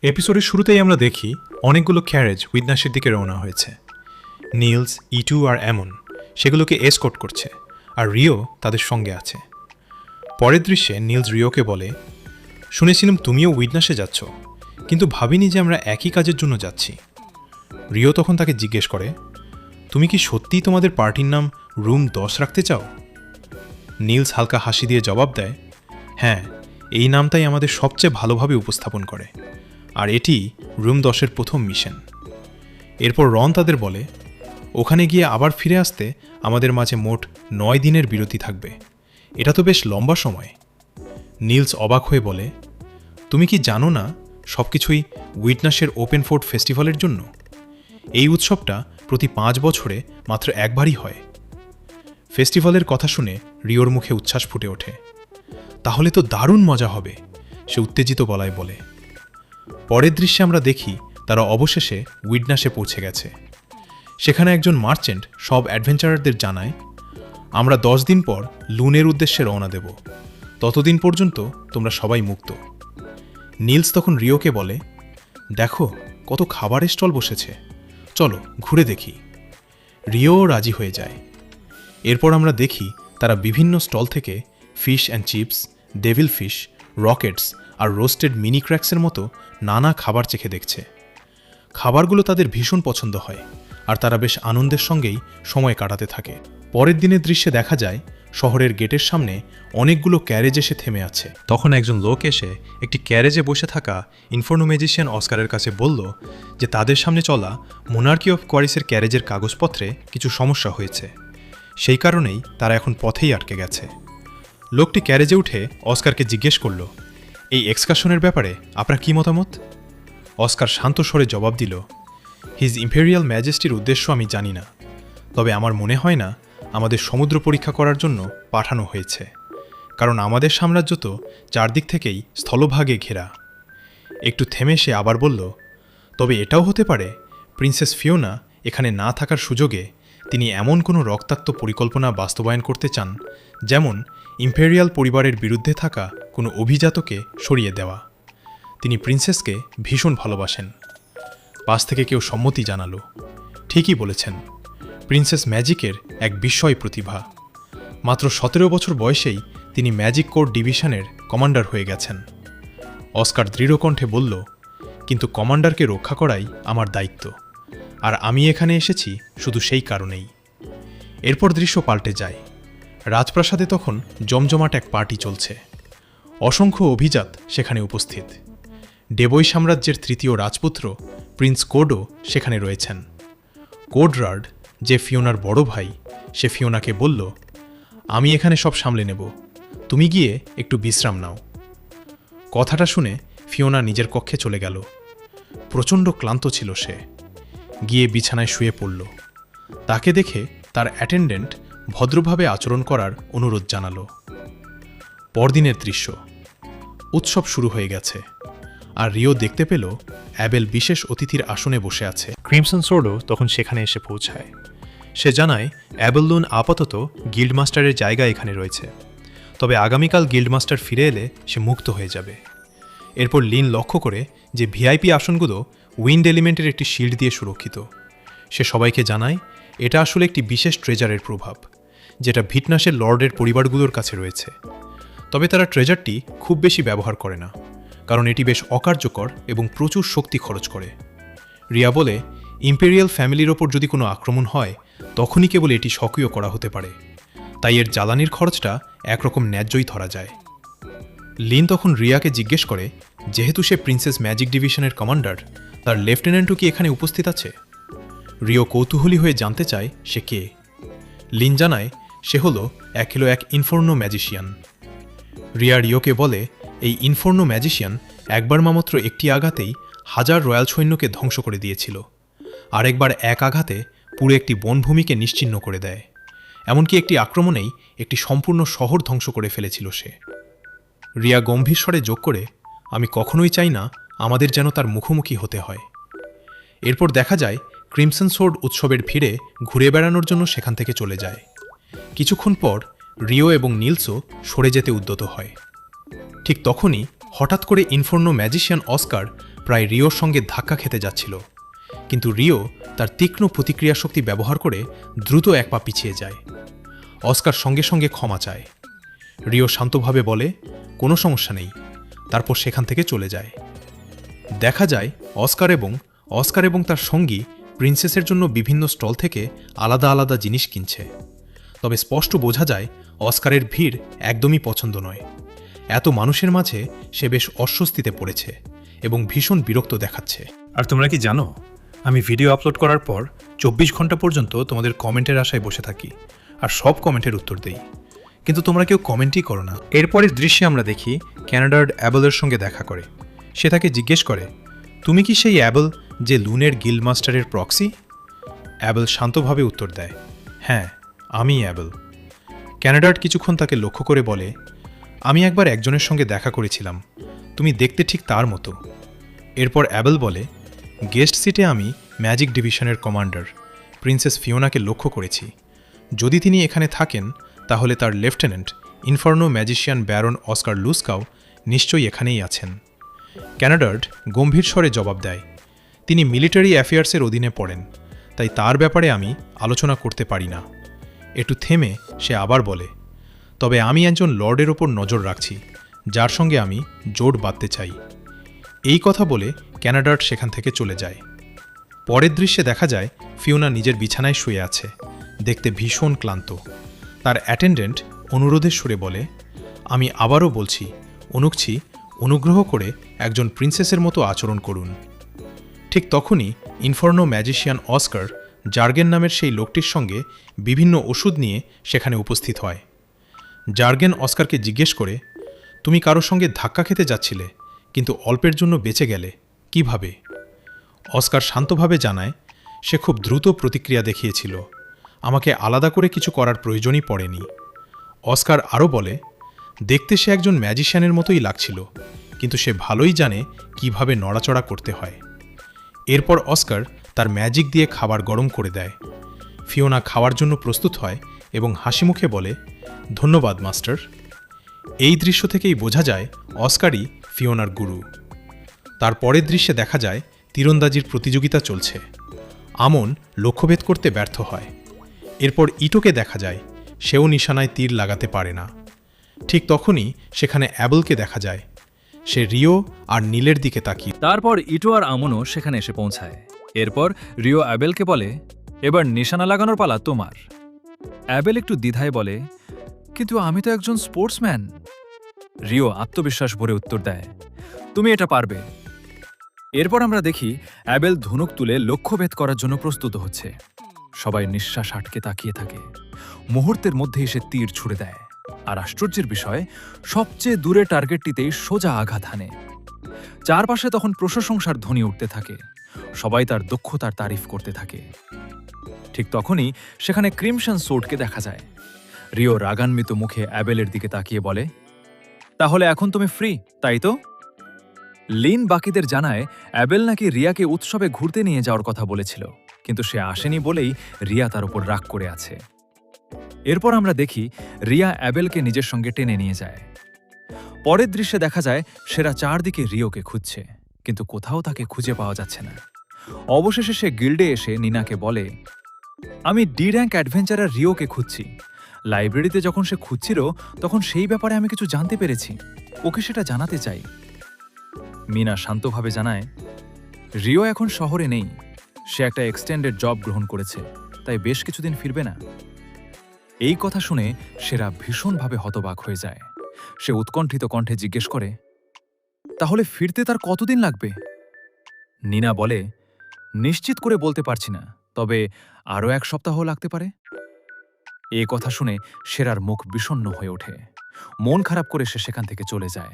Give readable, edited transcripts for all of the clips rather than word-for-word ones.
এপিসোডের শুরুতেই আমরা দেখি অনেকগুলো ক্যারেজ উইটনাসের দিকে রওনা হয়েছে। নিলস, ইটু আর এমন সেগুলোকে এসকর্ট করছে, আর রিও তাদের সঙ্গে আছে। পরের দৃশ্যে নিলস রিওকে বলে, শুনেছিলাম তুমিও উইটনাসে যাচ্ছ, কিন্তু ভাবিনি যে আমরা একই কাজের জন্য যাচ্ছি। রিও তখন তাকে জিজ্ঞেস করে, তুমি কি সত্যিই তোমাদের পার্টির নাম রুম 10 রাখতে চাও? নিলস হালকা হাসি দিয়ে জবাব দেয়, হ্যাঁ, এই নামটাই আমাদের সবচেয়ে ভালোভাবে উপস্থাপন করে, আর এটি রুম 10-এর প্রথম মিশন। এরপর রন তাদের বলে, ওখানে গিয়ে আবার ফিরে আসতে আমাদের মাঝে মোট 9 দিনের বিরতি থাকবে। এটা তো বেশ লম্বা সময়। নিলস অবাক হয়ে বলে, তুমি কি জানো না সব কিছুই উইটনাসের ওপেন ফোর্ট ফেস্টিভ্যালের জন্য? এই উৎসবটা প্রতি 5 বছরে মাত্র একবারই হয়। ফেস্টিভ্যালের কথা শুনে রিওর মুখে উচ্ছ্বাস ফুটে ওঠে। তাহলে তো দারুণ মজা হবে, সে উত্তেজিত গলায় বলে। পরের দৃশ্যে আমরা দেখি তারা অবশেষে উইটনাসে পৌঁছে গেছে। সেখানে একজন মার্চেন্ট সব অ্যাডভেঞ্চারারদের জানায়, আমরা 10 দিন পর লুনের উদ্দেশ্যে রওনা দেব, ততদিন পর্যন্ত তোমরা সবাই মুক্ত। নিলস তখন রিওকে বলে, দেখো কত খাবারের স্টল বসেছে, চলো ঘুরে দেখি। রিও রাজি হয়ে যায়। এরপর আমরা দেখি তারা বিভিন্ন স্টল থেকে fish and chips, devil fish, rockets আর রোস্টেড মিনি ক্র্যাক্সের মতো নানা খাবার চেখে দেখছে। খাবারগুলো তাদের ভীষণ পছন্দ হয়, আর তারা বেশ আনন্দের সঙ্গেই সময় কাটাতে থাকে। পরের দিনের দৃশ্যে দেখা যায় শহরের গেটের সামনে অনেকগুলো ক্যারেজ এসে থেমে আছে। তখন একজন লোক এসে একটি ক্যারেজে বসে থাকা ইনফর্নো ম্যাজিশিয়ান অস্কারের কাছে বলল যে তাদের সামনে চলা মোনার্কি অফ কোয়ারিসের ক্যারেজের কাগজপত্রে কিছু সমস্যা হয়েছে, সেই কারণেই তারা এখন পথেই আটকে গেছে। লোকটি ক্যারেজে উঠে অস্কারকে জিজ্ঞেস করল, এই এক্সকারশনের ব্যাপারে আপনার কী মতামত? অস্কার শান্ত স্বরে জবাব দিল, হিজ ইম্পেরিয়াল ম্যাজেস্টির উদ্দেশ্য আমি জানি না, তবে আমার মনে হয় না আমাদের সমুদ্র পরীক্ষা করার জন্য পাঠানো হয়েছে, কারণ আমাদের সাম্রাজ্য তো চারদিক থেকেই স্থলভাগে ঘেরা। একটু থেমে সে আবার বলল, তবে এটাও হতে পারে প্রিন্সেস ফিওনা এখানে না থাকার সুযোগে তিনি এমন কোনো রক্তাক্ত পরিকল্পনা বাস্তবায়ন করতে চান, যেমন ইম্পেরিয়াল পরিবারের বিরুদ্ধে থাকা কোনো অভিজাতকে সরিয়ে দেওয়া। তিনি প্রিন্সেসকে ভীষণ ভালোবাসেন। পাশ থেকে কেউ সম্মতি জানালো, ঠিকই বলেছেন, প্রিন্সেস ম্যাজিকের এক বিস্ময় প্রতিভা। মাত্র 17 বছর বয়সেই তিনি ম্যাজিক কোর ডিভিশনের কমান্ডার হয়ে গেছেন। অস্কার দৃঢ়কণ্ঠে বলল, কিন্তু কমান্ডারকে রক্ষা করাই আমার দায়িত্ব, আর আমি এখানে এসেছি শুধু সেই কারণেই। এরপর দৃশ্য পাল্টে যায়। রাজপ্রাসাদে তখন জমজমাট এক পার্টি চলছে। অসংখ্য অভিজাত সেখানে উপস্থিত। ডেবই সাম্রাজ্যের তৃতীয় রাজপুত্র প্রিন্স কোডও সেখানে রয়েছেন। কোডরার্ড, যে ফিওনার বড় ভাই, সে ফিওনাকে বলল, আমি এখানে সব সামলে নেব, তুমি গিয়ে একটু বিশ্রাম নাও। কথাটা শুনে ফিওনা নিজের কক্ষে চলে গেল। প্রচণ্ড ক্লান্ত ছিল সে। গিয়ে বিছানায় শুয়ে পড়ল। তাকে দেখে তার অ্যাটেন্ডেন্ট ভদ্রভাবে আচরণ করার অনুরোধ জানালো। পরদিনের দৃশ্য। উৎসব শুরু হয়ে গেছে, আর রিও দেখতে পেল অ্যাবেল বিশেষ অতিথির আসনে বসে আছে। ক্রিমসন সোর্ডও তখন সেখানে এসে পৌঁছায়। সে জানায় অ্যাবেল লুন আপাতত গিল্ডমাস্টারের জায়গা এখানে রয়েছে, তবে আগামীকাল গিল্ডমাস্টার ফিরে এলে সে মুক্ত হয়ে যাবে। এরপর লিন লক্ষ্য করে যে ভিআইপি আসনগুলো উইন্ড এলিমেন্টের একটি শিল্ড দিয়ে সুরক্ষিত। সে সবাইকে জানায় এটা আসলে একটি বিশেষ ট্রেজারের প্রভাব, যেটা ভিটনাসের লর্ডের পরিবারগুলোর কাছে রয়েছে, তবে তারা ট্রেজারটি খুব বেশি ব্যবহার করে না, কারণ এটি বেশ অকার্যকর এবং প্রচুর শক্তি খরচ করে। রিয়া বলে, ইম্পেরিয়াল ফ্যামিলির ওপর যদি কোনো আক্রমণ হয় তখনই কেবল এটি সক্রিয় করা হতে পারে, তাই এর জ্বালানির খরচটা একরকম ন্যায্যই ধরা যায়। লিন তখন রিয়াকে জিজ্ঞেস করে, যেহেতু সে প্রিন্সেস ম্যাজিক ডিভিশনের কমান্ডার, তার লেফটেন্যান্টও কি এখানে উপস্থিত আছে? রিও কৌতূহলী হয়ে জানতে চায় সে কে। লিন জানায় সে হলো এক ইনফর্নো ম্যাজিশিয়ান। রিয়া রিওকে বলে, এই ইনফর্নো ম্যাজিশিয়ান একবার মাত্র একটি আঘাতেই 1000 রয়্যাল সৈন্যকে ধ্বংস করে দিয়েছিল, আরেকবার এক আঘাতে পুরো একটি বনভূমিকে নিশ্চিহ্ন করে দেয়। এমনকি একটি আক্রমণেই একটি সম্পূর্ণ শহর ধ্বংস করে ফেলেছিল সে। রিয়া গম্ভীর স্বরে যোগ করে, আমি কখনোই চাই না আমাদের যেন তার মুখোমুখি হতে হয়। এরপর দেখা যায় ক্রিমসন সোর্ড উৎসবের ভিড়ে ঘুরে বেড়ানোর জন্য সেখান থেকে চলে যায়। কিছুক্ষণ পর রিও এবং নিলসও সরে যেতে উদ্যত হয়। ঠিক তখনই হঠাৎ করে ইনফর্নো ম্যাজিশিয়ান অস্কার প্রায় রিওর সঙ্গে ধাক্কা খেতে যাচ্ছিল, কিন্তু রিও তার তীক্ষ্ণ প্রতিক্রিয়া শক্তি ব্যবহার করে দ্রুত এক পা পিছিয়ে যায়। অস্কার সঙ্গে সঙ্গে ক্ষমা চায়। রিও শান্তভাবে বলে, কোনো সমস্যা নেই, তারপর সেখান থেকে চলে যায়। দেখা যায় অস্কার এবং তার সঙ্গী প্রিন্সেসের জন্য বিভিন্ন স্টল থেকে আলাদা আলাদা জিনিস কিনছে। তবে স্পষ্ট বোঝা যায় অস্কারের ভিড় একদমই পছন্দ নয়। এত মানুষের মাঝে সে বেশ অস্বস্তিতে পড়েছে এবং ভীষণ বিরক্ত দেখাচ্ছে। আর তোমরা কি জানো, আমি ভিডিও আপলোড করার পর 24 ঘন্টা পর্যন্ত তোমাদের কমেন্টের আশায় বসে থাকি আর সব কমেন্টের উত্তর দেই, কিন্তু তোমরা কেউ কমেন্টই করো না। এরপরের দৃশ্যে আমরা দেখি ক্যানাডার অ্যাবলের সঙ্গে দেখা করে। সে তাকে জিজ্ঞেস করে, তুমি কি সেই অ্যাবল যে লুনের গিল্ড মাস্টারের প্রক্সি? অ্যাবল শান্তভাবে উত্তর দেয়, হ্যাঁ, আমি অ্যাবল। ক্যানাডার কিছুক্ষণ তাকে লক্ষ্য করে বলে, আমি একবার একজনের সঙ্গে দেখা করেছিলাম, তুমি দেখতে ঠিক তার মতো। এরপর অ্যাবল বলে, গেস্ট সিটে আমি ম্যাজিক ডিভিশনের কমান্ডার প্রিন্সেস ফিওনাকে লক্ষ্য করেছি। যদি তিনি এখানে থাকেন তাহলে তার lieutenant inferno magician baron Oscar লুস্কাও নিশ্চয়ই এখানেই আছেন। ক্যানাডার্ড গম্ভীর স্বরে জবাব দেয়, তিনি মিলিটারি অ্যাফেয়ার্সের অধীনে পড়েন, তাই তার ব্যাপারে আমি আলোচনা করতে পারি না। একটু থেমে সে আবার বলে, তবে আমি একজন লর্ডের ওপর নজর রাখছি, যার সঙ্গে আমি জোট বাঁধতে চাই। এই কথা বলে ক্যানাডার্ড সেখান থেকে চলে যায়। পরের দৃশ্যে দেখা যায় ফিওনা নিজের বিছানায় শুয়ে আছে, দেখতে ভীষণ ক্লান্ত। তার অ্যাটেন্ডেন্ট অনুরোধের সুরে বলে, আমি আবারও বলছি, অনুগ্রহ করে একজন প্রিন্সেসের মতো আচরণ করুন। ঠিক তখনই ইনফার্নো ম্যাজিশিয়ান অস্কার জার্গেন নামের সেই লোকটির সঙ্গে বিভিন্ন ওষুধ নিয়ে সেখানে উপস্থিত হয়। জার্গেন অস্কারকে জিজ্ঞেস করে, তুমি কারোর সঙ্গে ধাক্কা খেতে যাচ্ছিলে, কিন্তু অল্পের জন্য বেঁচে গেলে, কিভাবে? অস্কার শান্তভাবে জানায়, সে খুব দ্রুত প্রতিক্রিয়া দেখিয়েছিল, আমাকে আলাদা করে কিছু করার প্রয়োজনই পড়েনি। অস্কার আরও বলে, দেখতে সে একজন ম্যাজিশিয়ানের মতোই লাগছিল, কিন্তু সে ভালোই জানে কিভাবে নড়াচড়া করতে হয়। এরপর অস্কার তার ম্যাজিক দিয়ে খাবার গরম করে দেয়। ফিওনা খাওয়ার জন্য প্রস্তুত হয় এবং হাসিমুখে বলে, ধন্যবাদ মাস্টার। এই দৃশ্য থেকেই বোঝা যায় অস্কারই ফিওনার গুরু। তার পরের দৃশ্যে দেখা যায় তীরন্দাজির প্রতিযোগিতা চলছে। আমন লক্ষ্যভেদ করতে ব্যর্থ হয়। এরপর ইটোকে দেখা যায়, সেও নিশানায় তীর লাগাতে পারে না। ঠিক তখনই সেখানে অ্যাবলকে দেখা যায়। সে রিও আর নীলের দিকে তাকিয়ে। তারপর ইটো আর আমনও সেখানে এসে পৌঁছায়। এরপর রিও অ্যাবেলকে বলে, এবার নিশানা লাগানোর পালা তোমার। অ্যাবেল একটু দ্বিধায় বলে, কিন্তু আমি তো একজন স্পোর্টসম্যান। রিও আত্মবিশ্বাস ভরে উত্তর দেয়, তুমি এটা পারবে। এরপর আমরা দেখি অ্যাবেল ধনুক তুলে লক্ষ্যভেদ করার জন্য প্রস্তুত হচ্ছে। সবাই নিঃশ্বাস আটকে তাকিয়ে থাকে। মুহূর্তের মধ্যেই সে তীর ছুড়ে দেয়, আর আশ্চর্যের বিষয়, সবচেয়ে দূরে টার্গেটটিতেই সোজা আঘাত হানে। চারপাশে তখন প্রশংসার ধ্বনি উঠতে থাকে। সবাই তার দক্ষতার তারিফ করতে থাকে। ঠিক তখনই সেখানে ক্রিমসন সোর্ডকে দেখা যায়। রিও রাগান্বিত মুখে অ্যাবেলের দিকে তাকিয়ে বলে, তাহলে এখন তুমি ফ্রি, তাই তো? লিন বাকিদের জানায় অ্যাবেল নাকি রিয়াকে উৎসবে ঘুরতে নিয়ে যাওয়ার কথা বলেছিল, কিন্তু সে আসেনি বলেই রিয়া তার উপর রাগ করে আছে। এরপর আমরা দেখি রিয়া অ্যাবেলকে নিজের সঙ্গে টেনে নিয়ে যায়। পরের দৃশ্যে দেখা যায় সেরা চারদিকে রিওকে খুঁজছে, কিন্তু কোথাও তাকে খুঁজে পাওয়া যাচ্ছে না। অবশেষে সে গিল্ডে এসে নিনাকে বলে, আমি ডি র্যাঙ্ক অ্যাডভেঞ্চারার রিওকে খুঁজছি। লাইব্রেরিতে যখন সে খুঁজছিল তখন সেই ব্যাপারে আমি কিছু জানতে পেরেছি, ওকে সেটা জানাতে চাই। মিনা শান্তভাবে জানায়, রিও এখন শহরে নেই, সে একটা এক্সটেন্ডেড জব গ্রহণ করেছে, তাই বেশ কিছুদিন ফিরবে না। এই কথা শুনে সেরা ভীষণভাবে হতবাক হয়ে যায়। সে উৎকণ্ঠিত কণ্ঠে জিজ্ঞেস করে, তাহলে ফিরতে তার কতদিন লাগবে? নিনা বলে, নিশ্চিত করে বলতে পারছি না, তবে আরও 1 সপ্তাহ লাগতে পারে। এ কথা শুনে সেরার মুখ বিষণ্ণ হয়ে ওঠে। মন খারাপ করে সে সেখান থেকে চলে যায়।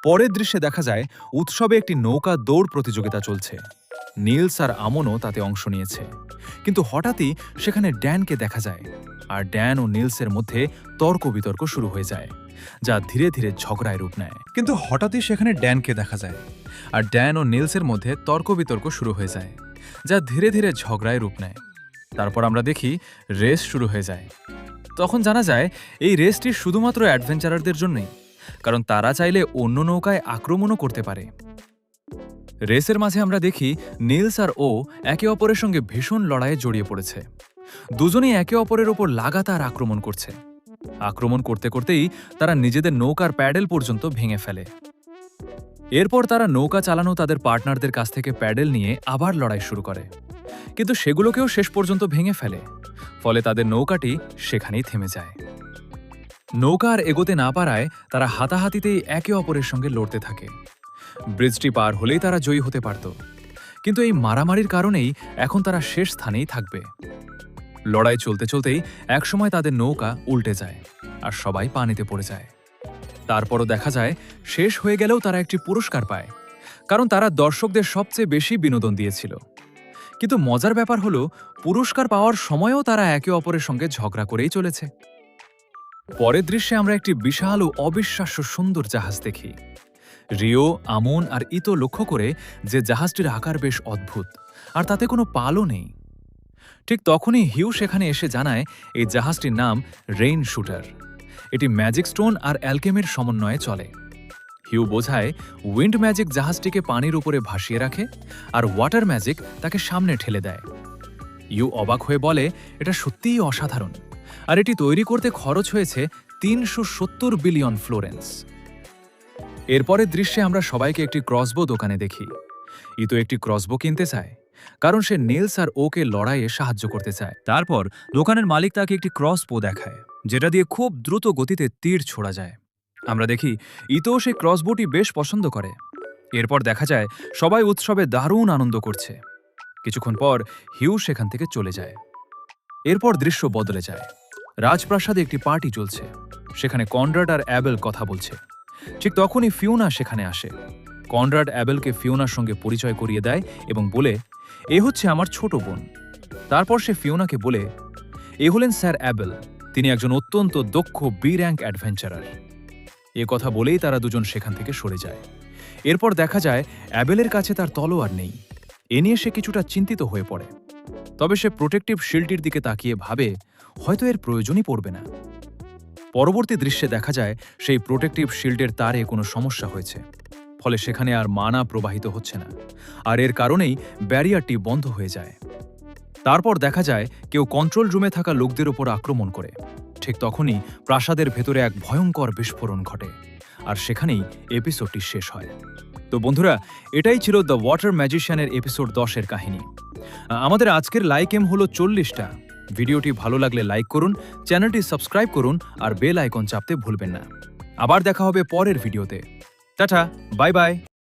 পরের দৃশ্যে দেখা যায় উৎসবে একটি নৌকা দৌড় প্রতিযোগিতা চলছে। নিলস আর আমনও তাতে অংশ নিয়েছে, কিন্তু হঠাৎই সেখানে ড্যানকে দেখা যায়, আর ড্যান ও নিলসের মধ্যে তর্ক বিতর্ক শুরু হয়ে যায়, যা ধীরে ধীরে ঝগড়ায় রূপ নেয়। কিন্তু হঠাৎই সেখানে ড্যানকে দেখা যায়, আর ড্যান ও নিলসের মধ্যে তর্ক বিতর্ক শুরু হয়ে যায়, যা ধীরে ধীরে ঝগড়ায় রূপ নেয়। তারপর আমরা দেখি রেস শুরু হয়ে যায়। তখন জানা যায় এই রেসটি শুধুমাত্র অ্যাডভেঞ্চারারদের জন্যই, কারণ তারা চাইলে অন্য নৌকায় আক্রমণও করতে পারে। রেসের মাঝে আমরা দেখি নীলস আর ও একে অপরের সঙ্গে ভীষণ লড়াইয়ে জড়িয়ে পড়েছে। দুজনেই একে অপরের ওপর লাগাতার আক্রমণ করছে। আক্রমণ করতে করতেই তারা নিজেদের নৌকার প্যাডেল পর্যন্ত ভেঙে ফেলে। এরপর তারা নৌকা চালানো তাদের পার্টনারদের কাছ থেকে প্যাডেল নিয়ে আবার লড়াই শুরু করে, কিন্তু সেগুলোকেও শেষ পর্যন্ত ভেঙে ফেলে। ফলে তাদের নৌকাটি সেখানেই থেমে যায়। নৌকা আর এগোতে না পারায় তারা হাতাহাতিতেই একে অপরের সঙ্গে লড়তে থাকে। ব্রিজটি পার হলেই তারা জয়ী হতে পারত, কিন্তু এই মারামারির কারণেই এখন তারা শেষ স্থানেই থাকবে। লড়াই চলতে চলতেই একসময় তাদের নৌকা উল্টে যায় আর সবাই পানিতে পড়ে যায়। তারপরও দেখা যায় শেষ হয়ে গেলেও তারা একটি পুরস্কার পায়, কারণ তারা দর্শকদের সবচেয়ে বেশি বিনোদন দিয়েছিল। কিন্তু মজার ব্যাপার হলো, পুরস্কার পাওয়ার সময়ও তারা একে অপরের সঙ্গে ঝগড়া করেই চলেছে। পরের দৃশ্যে আমরা একটি বিশাল ও অবিশ্বাস্য সুন্দর জাহাজ দেখি। রিও, আমন আর ইতো লক্ষ্য করে যে জাহাজটির আকার বেশ অদ্ভুত আর তাতে কোনো পালও নেই। ঠিক তখনই হিউ সেখানে এসে জানায় এই জাহাজটির নাম রেইন শুটার। এটি ম্যাজিক স্টোন আর অ্যালকেমের সমন্বয়ে চলে। হিউ বোঝায় উইন্ড ম্যাজিক জাহাজটিকে পানির উপরে ভাসিয়ে রাখে আর ওয়াটার ম্যাজিক তাকে সামনে ঠেলে দেয়। হিউ অবাক হয়ে বলে এটা সত্যিই অসাধারণ, আর এটি তৈরি করতে খরচ হয়েছে ৩৭০ বিলিয়ন ফ্লোরেন্স। এরপরের দৃশ্যে আমরা সবাইকে একটি ক্রসবো দোকানে দেখি। ইতো একটি ক্রসবো কিনতে চায়, কারণ সে নীলস আর ওকে লড়াইয়ে সাহায্য করতে চায়। তারপর দোকানের মালিক তাকে একটি ক্রসবো দেখায়, যেটা দিয়ে খুব দ্রুত গতিতে তীর ছোড়া যায়। আমরা দেখি ইতো সেই ক্রসবোটি বেশ পছন্দ করে। এরপর দেখা যায় সবাই উৎসবে দারুণ আনন্দ করছে। কিছুক্ষণ পর হিউ সেখান থেকে চলে যায়। এরপর দৃশ্য বদলে যায়। রাজপ্রাসাদে একটি পার্টি চলছে। সেখানে কনরাড আর অ্যাবেল কথা বলছে। ঠিক তখনই ফিওনা সেখানে আসে। কনরাড অ্যাবেলকে ফিওনার সঙ্গে পরিচয় করিয়ে দেয় এবং বলে, এ হচ্ছে আমার ছোট বোন। তারপর সে ফিওনাকে বলে, এ হলেন স্যার অ্যাবেল, তিনি একজন অত্যন্ত দক্ষ বি র্যাঙ্ক অ্যাডভেঞ্চারার। এ কথা বলেই তারা দুজন সেখান থেকে সরে যায়। এরপর দেখা যায় অ্যাবেলের কাছে তার তলোয়ার নেই। এ নিয়ে সে কিছুটা চিন্তিত হয়ে পড়ে। তবে সে প্রোটেক্টিভ শিল্ডটির দিকে তাকিয়ে ভাবে হয়তো এর প্রয়োজনই পড়বে না। পরবর্তী দৃশ্যে দেখা যায় সেই প্রোটেক্টিভ শিল্ডের তারে কোনো সমস্যা হয়েছে, ফলে সেখানে আর মানা প্রবাহিত হচ্ছে না, আর এর কারণেই ব্যারিয়ারটি বন্ধ হয়ে যায়। তারপর দেখা যায় কেউ কন্ট্রোল রুমে থাকা লোকদের ওপর আক্রমণ করে। ঠিক তখনই প্রাসাদের ভেতরে এক ভয়ঙ্কর বিস্ফোরণ ঘটে, আর সেখানেই এপিসোডটি শেষ হয়। তো বন্ধুরা, এটাই ছিল দ্য ওয়াটার ম্যাজিশিয়ানের এপিসোড 10-এর কাহিনী। আমাদের আজকের লাইক এম হলো 40টা। ভিডিওটি ভালো লাগলে লাইক করুন, চ্যানেলটি সাবস্ক্রাইব করুন আর বেল আইকন চাপতে ভুলবেন না। আবার দেখা হবে পরের ভিডিওতে। Tata, bye bye.